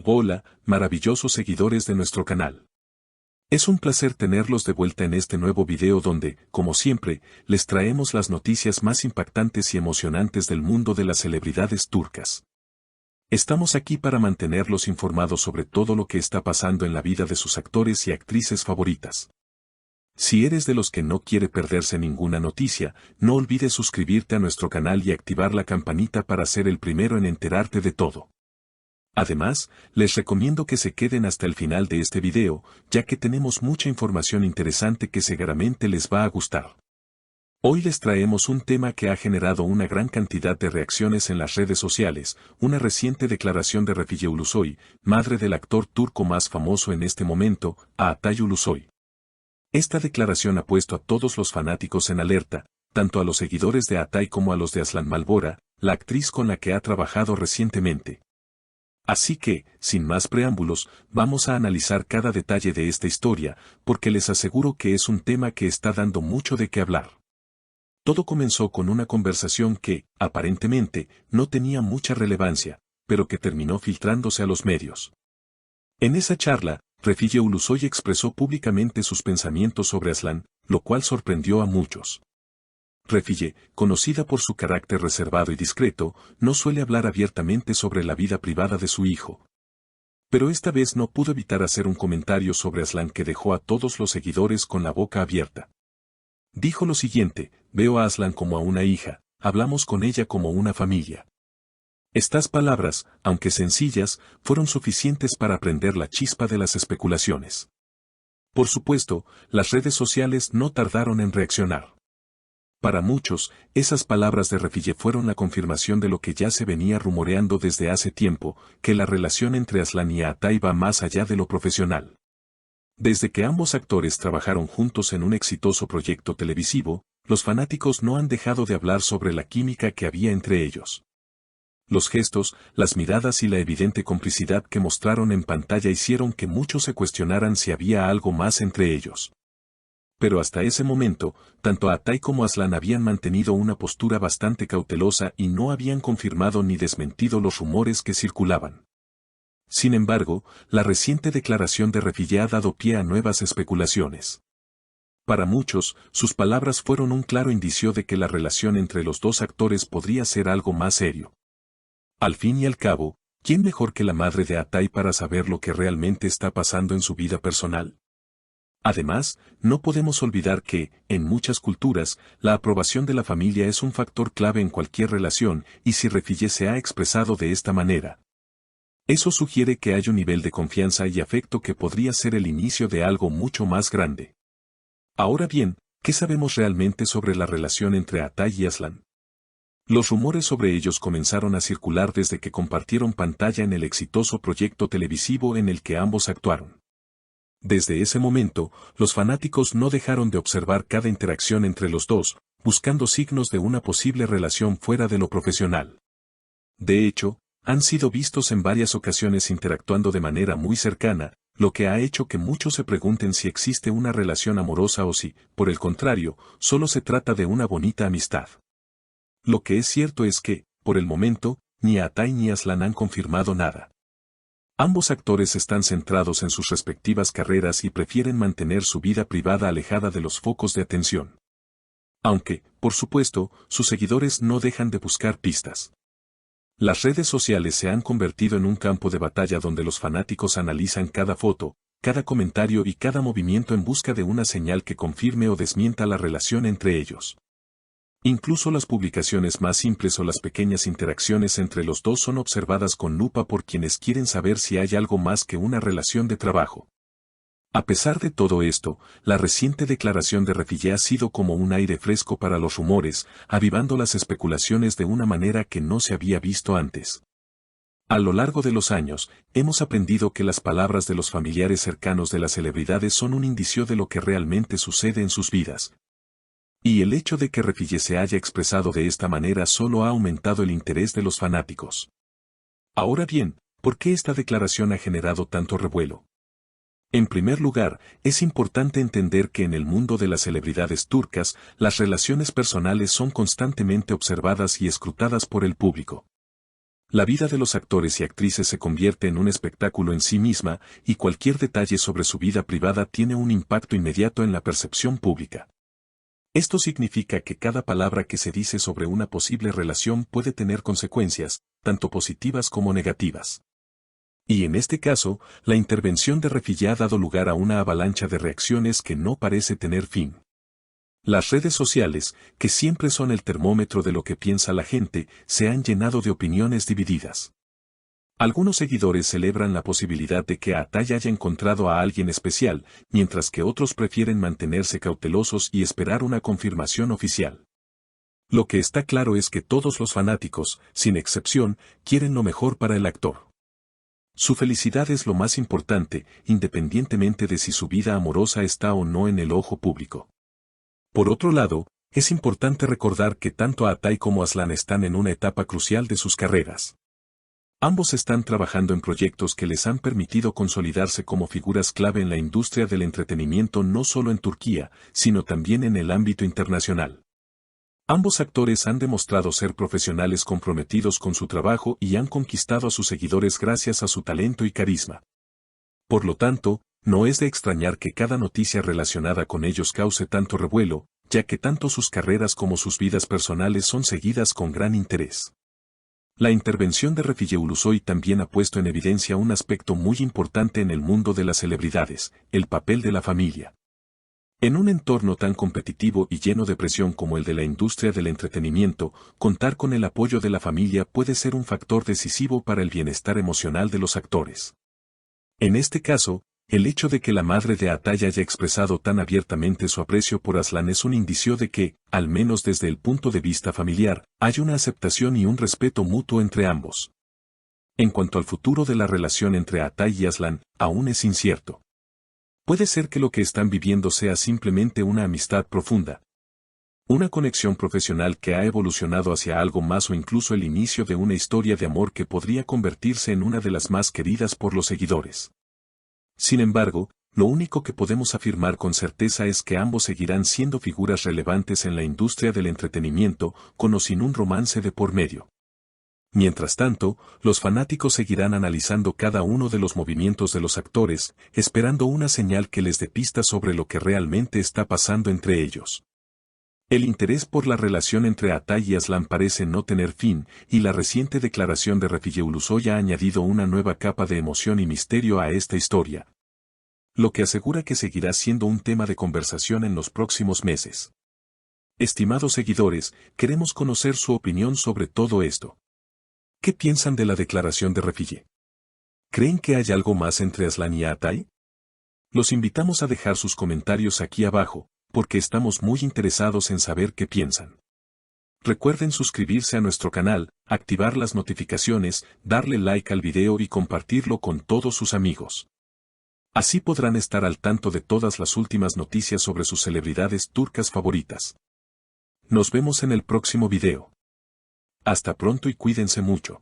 Hola, maravillosos seguidores de nuestro canal. Es un placer tenerlos de vuelta en este nuevo video donde, como siempre, les traemos las noticias más impactantes y emocionantes del mundo de las celebridades turcas. Estamos aquí para mantenerlos informados sobre todo lo que está pasando en la vida de sus actores y actrices favoritas. Si eres de los que no quiere perderse ninguna noticia, no olvides suscribirte a nuestro canal y activar la campanita para ser el primero en enterarte de todo. Además, les recomiendo que se queden hasta el final de este video, ya que tenemos mucha información interesante que seguramente les va a gustar. Hoy les traemos un tema que ha generado una gran cantidad de reacciones en las redes sociales, una reciente declaración de Refige Ulusoy, madre del actor turco más famoso en este momento, Atay Ulusoy. Esta declaración ha puesto a todos los fanáticos en alerta, tanto a los seguidores de Atay como a los de Aslan Malbora, la actriz con la que ha trabajado recientemente. Así que, sin más preámbulos, vamos a analizar cada detalle de esta historia, porque les aseguro que es un tema que está dando mucho de qué hablar. Todo comenzó con una conversación que, aparentemente, no tenía mucha relevancia, pero que terminó filtrándose a los medios. En esa charla, Refige Ulusoy expresó públicamente sus pensamientos sobre Aslan, lo cual sorprendió a muchos. Refige, conocida por su carácter reservado y discreto, no suele hablar abiertamente sobre la vida privada de su hijo. Pero esta vez no pudo evitar hacer un comentario sobre Aslan que dejó a todos los seguidores con la boca abierta. Dijo lo siguiente: veo a Aslan como a una hija, hablamos con ella como una familia. Estas palabras, aunque sencillas, fueron suficientes para prender la chispa de las especulaciones. Por supuesto, las redes sociales no tardaron en reaccionar. Para muchos, esas palabras de Refige fueron la confirmación de lo que ya se venía rumoreando desde hace tiempo, que la relación entre Aslan y Atay va más allá de lo profesional. Desde que ambos actores trabajaron juntos en un exitoso proyecto televisivo, los fanáticos no han dejado de hablar sobre la química que había entre ellos. Los gestos, las miradas y la evidente complicidad que mostraron en pantalla hicieron que muchos se cuestionaran si había algo más entre ellos. Pero hasta ese momento, tanto Atay como Aslan habían mantenido una postura bastante cautelosa y no habían confirmado ni desmentido los rumores que circulaban. Sin embargo, la reciente declaración de Refige ha dado pie a nuevas especulaciones. Para muchos, sus palabras fueron un claro indicio de que la relación entre los dos actores podría ser algo más serio. Al fin y al cabo, ¿quién mejor que la madre de Atay para saber lo que realmente está pasando en su vida personal? Además, no podemos olvidar que, en muchas culturas, la aprobación de la familia es un factor clave en cualquier relación, y si Refige se ha expresado de esta manera, eso sugiere que hay un nivel de confianza y afecto que podría ser el inicio de algo mucho más grande. Ahora bien, ¿qué sabemos realmente sobre la relación entre Atay y Aslan? Los rumores sobre ellos comenzaron a circular desde que compartieron pantalla en el exitoso proyecto televisivo en el que ambos actuaron. Desde ese momento, los fanáticos no dejaron de observar cada interacción entre los dos, buscando signos de una posible relación fuera de lo profesional. De hecho, han sido vistos en varias ocasiones interactuando de manera muy cercana, lo que ha hecho que muchos se pregunten si existe una relación amorosa o si, por el contrario, solo se trata de una bonita amistad. Lo que es cierto es que, por el momento, ni Atay ni Aslan han confirmado nada. Ambos actores están centrados en sus respectivas carreras y prefieren mantener su vida privada alejada de los focos de atención. Aunque, por supuesto, sus seguidores no dejan de buscar pistas. Las redes sociales se han convertido en un campo de batalla donde los fanáticos analizan cada foto, cada comentario y cada movimiento en busca de una señal que confirme o desmienta la relación entre ellos. Incluso las publicaciones más simples o las pequeñas interacciones entre los dos son observadas con lupa por quienes quieren saber si hay algo más que una relación de trabajo. A pesar de todo esto, la reciente declaración de Refige ha sido como un aire fresco para los rumores, avivando las especulaciones de una manera que no se había visto antes. A lo largo de los años, hemos aprendido que las palabras de los familiares cercanos de las celebridades son un indicio de lo que realmente sucede en sus vidas. Y el hecho de que Refige se haya expresado de esta manera solo ha aumentado el interés de los fanáticos. Ahora bien, ¿por qué esta declaración ha generado tanto revuelo? En primer lugar, es importante entender que en el mundo de las celebridades turcas, las relaciones personales son constantemente observadas y escrutadas por el público. La vida de los actores y actrices se convierte en un espectáculo en sí misma, y cualquier detalle sobre su vida privada tiene un impacto inmediato en la percepción pública. Esto significa que cada palabra que se dice sobre una posible relación puede tener consecuencias, tanto positivas como negativas. Y en este caso, la intervención de Refill ha dado lugar a una avalancha de reacciones que no parece tener fin. Las redes sociales, que siempre son el termómetro de lo que piensa la gente, se han llenado de opiniones divididas. Algunos seguidores celebran la posibilidad de que Atay haya encontrado a alguien especial, mientras que otros prefieren mantenerse cautelosos y esperar una confirmación oficial. Lo que está claro es que todos los fanáticos, sin excepción, quieren lo mejor para el actor. Su felicidad es lo más importante, independientemente de si su vida amorosa está o no en el ojo público. Por otro lado, es importante recordar que tanto Atay como Aslan están en una etapa crucial de sus carreras. Ambos están trabajando en proyectos que les han permitido consolidarse como figuras clave en la industria del entretenimiento no solo en Turquía, sino también en el ámbito internacional. Ambos actores han demostrado ser profesionales comprometidos con su trabajo y han conquistado a sus seguidores gracias a su talento y carisma. Por lo tanto, no es de extrañar que cada noticia relacionada con ellos cause tanto revuelo, ya que tanto sus carreras como sus vidas personales son seguidas con gran interés. La intervención de Refill Ulusoy también ha puesto en evidencia un aspecto muy importante en el mundo de las celebridades, el papel de la familia. En un entorno tan competitivo y lleno de presión como el de la industria del entretenimiento, contar con el apoyo de la familia puede ser un factor decisivo para el bienestar emocional de los actores. En este caso, el hecho de que la madre de Atay haya expresado tan abiertamente su aprecio por Aslan es un indicio de que, al menos desde el punto de vista familiar, hay una aceptación y un respeto mutuo entre ambos. En cuanto al futuro de la relación entre Atay y Aslan, aún es incierto. Puede ser que lo que están viviendo sea simplemente una amistad profunda. Una conexión profesional que ha evolucionado hacia algo más o incluso el inicio de una historia de amor que podría convertirse en una de las más queridas por los seguidores. Sin embargo, lo único que podemos afirmar con certeza es que ambos seguirán siendo figuras relevantes en la industria del entretenimiento, con o sin un romance de por medio. Mientras tanto, los fanáticos seguirán analizando cada uno de los movimientos de los actores, esperando una señal que les dé pistas sobre lo que realmente está pasando entre ellos. El interés por la relación entre Atay y Aslan parece no tener fin, y la reciente declaración de Refill Ulusoy ha añadido una nueva capa de emoción y misterio a esta historia, lo que asegura que seguirá siendo un tema de conversación en los próximos meses. Estimados seguidores, queremos conocer su opinión sobre todo esto. ¿Qué piensan de la declaración de Refill? ¿Creen que hay algo más entre Aslan y Atay? Los invitamos a dejar sus comentarios aquí abajo, porque estamos muy interesados en saber qué piensan. Recuerden suscribirse a nuestro canal, activar las notificaciones, darle like al video y compartirlo con todos sus amigos. Así podrán estar al tanto de todas las últimas noticias sobre sus celebridades turcas favoritas. Nos vemos en el próximo video. Hasta pronto y cuídense mucho.